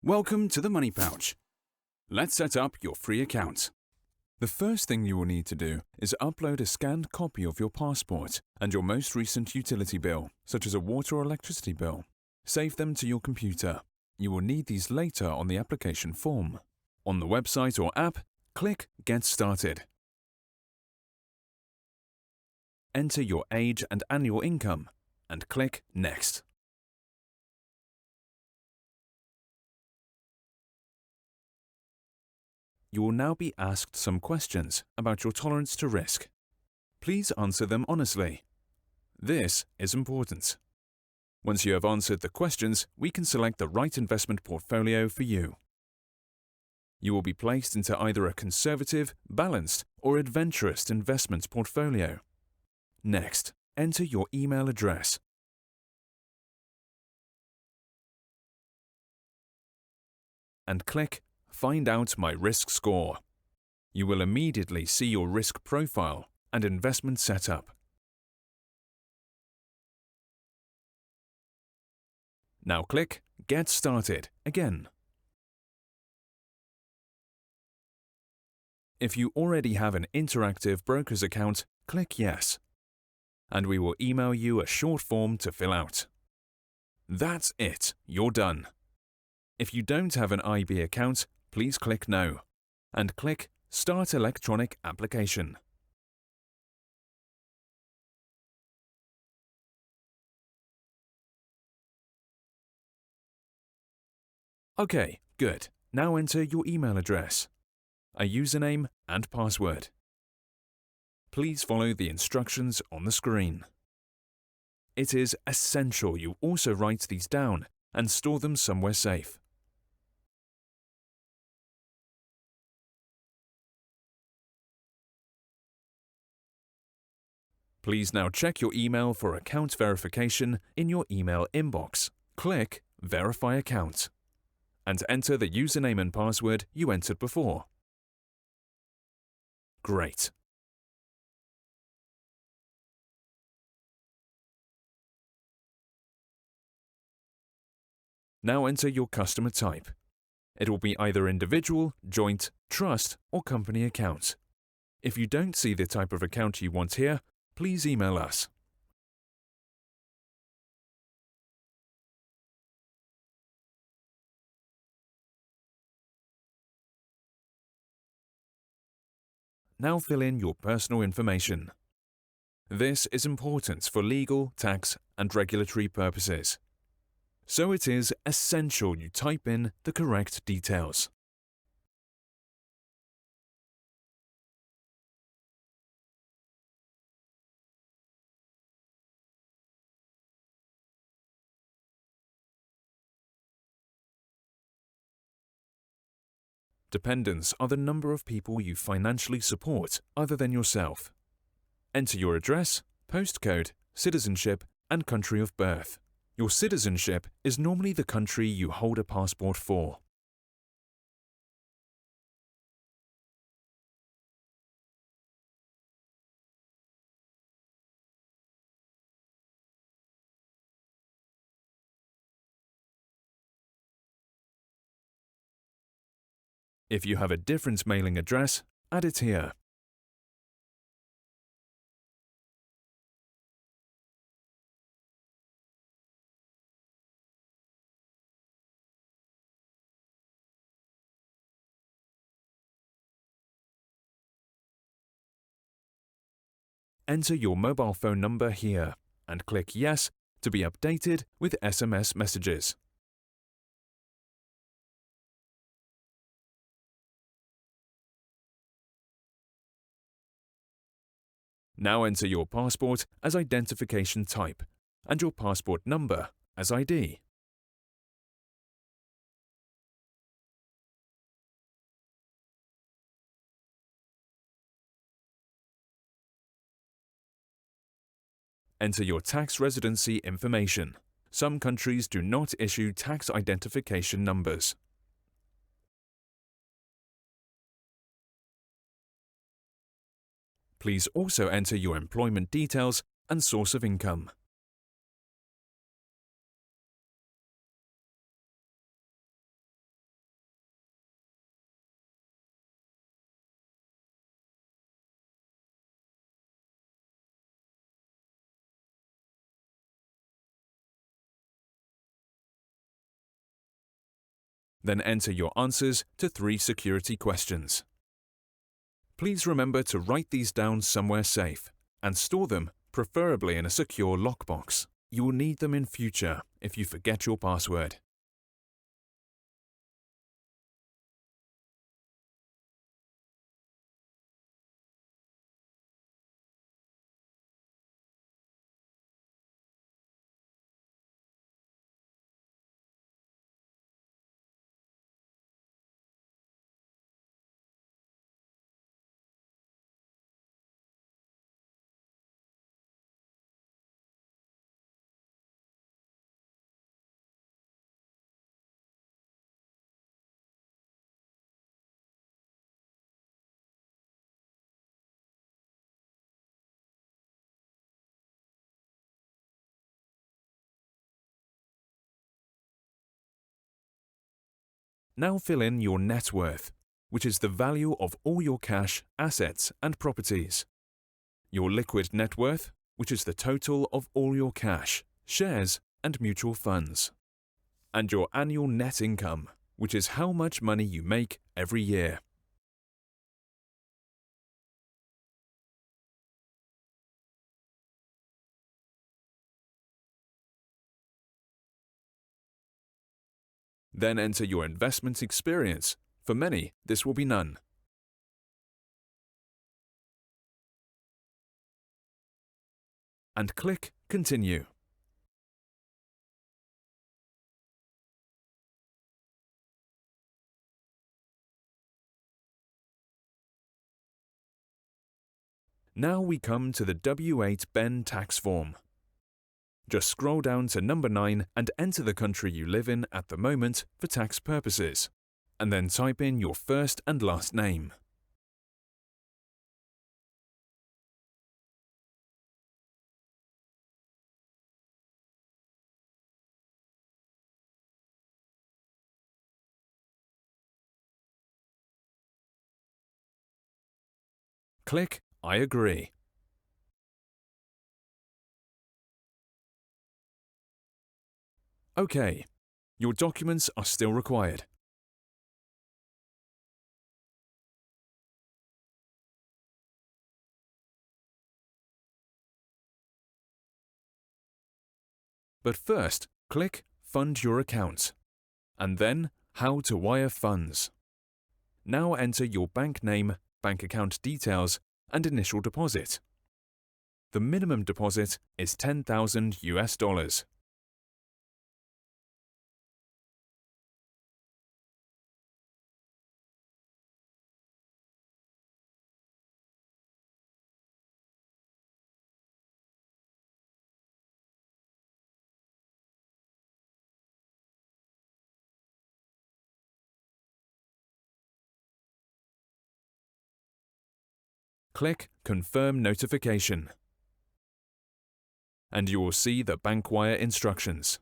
Welcome to the Money Pouch. Let's set up your free account. The first thing you will need to do is upload a scanned copy of your passport and your most recent utility bill, such as a water or electricity bill. Save them to your computer. You will need these later on the application form. On the website or app, click Get Started. Enter your age and annual income and click Next. You will now be asked some questions about your tolerance to risk. Please answer them honestly. This is important. Once you have answered the questions, we can select the right investment portfolio for you. You will be placed into either a conservative, balanced, or adventurous investment portfolio. Next, enter your email address. And click Find out my risk score. You will immediately see your risk profile and investment setup. Now click Get Started again. If you already have an interactive broker's account, click Yes, and we will email you a short form to fill out. That's it, you're done. If you don't have an IB account, please click No, and click Start Electronic Application. Okay, good. Now enter your email address, a username and password. Please follow the instructions on the screen. It is essential you also write these down and store them somewhere safe. Please now check your email for account verification in your email inbox. Click Verify Account and enter the username and password you entered before. Great. Now enter your customer type. It will be either individual, joint, trust, or company account. If you don't see the type of account you want here, please email us. Now fill in your personal information. This is important for legal, tax, and regulatory purposes. So it is essential you type in the correct details. Dependents are the number of people you financially support other than yourself. Enter your address, postcode, citizenship, and country of birth. Your citizenship is normally the country you hold a passport for. If you have a different mailing address, add it here. Enter your mobile phone number here and click Yes to be updated with SMS messages. Now enter your passport as identification type and your passport number as ID. Enter your tax residency information. Some countries do not issue tax identification numbers. Please also enter your employment details and source of income. Then enter your answers to 3 security questions. Please remember to write these down somewhere safe and store them, preferably in a secure lockbox. You will need them in future if you forget your password. Now fill in your net worth, which is the value of all your cash, assets, and properties. Your liquid net worth, which is the total of all your cash, shares, and mutual funds. And your annual net income, which is how much money you make every year. Then enter your investment experience. For many, this will be none. And click Continue. Now we come to the W8 BEN tax form. Just scroll down to number 9 and enter the country you live in at the moment for tax purposes, and then type in your first and last name. Click I agree. OK. Your documents are still required. But first, click Fund Your Account, and then How to Wire Funds. Now enter your bank name, bank account details, and initial deposit. The minimum deposit is $10,000 US. Click Confirm Notification, and you will see the bank wire instructions.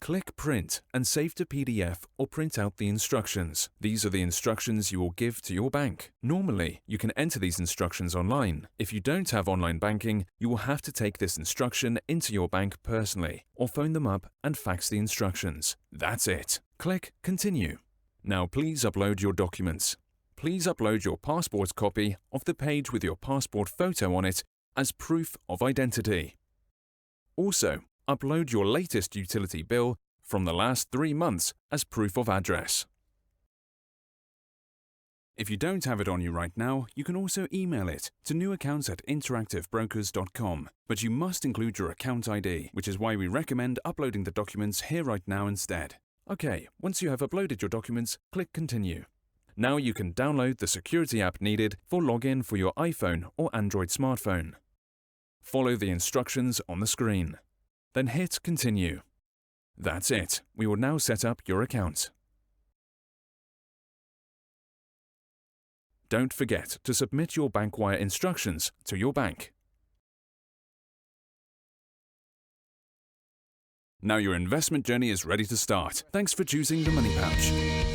Click Print and save to PDF or print out the instructions. These are the instructions you will give to your bank. Normally, you can enter these instructions online. If you don't have online banking, you will have to take this instruction into your bank personally, or phone them up and fax the instructions. That's it. Click Continue. Now please upload your documents. Please upload your passport copy of the page with your passport photo on it as proof of identity. Also, upload your latest utility bill from the last 3 months as proof of address. If you don't have it on you right now, you can also email it to newaccounts@interactivebrokers.com, but you must include your account ID, which is why we recommend uploading the documents here right now instead. Okay, once you have uploaded your documents, click Continue. Now you can download the security app needed for login for your iPhone or Android smartphone. Follow the instructions on the screen. Then hit Continue. That's it. We will now set up your account. Don't forget to submit your bank wire instructions to your bank. Now your investment journey is ready to start. Thanks for choosing The Money Pouch.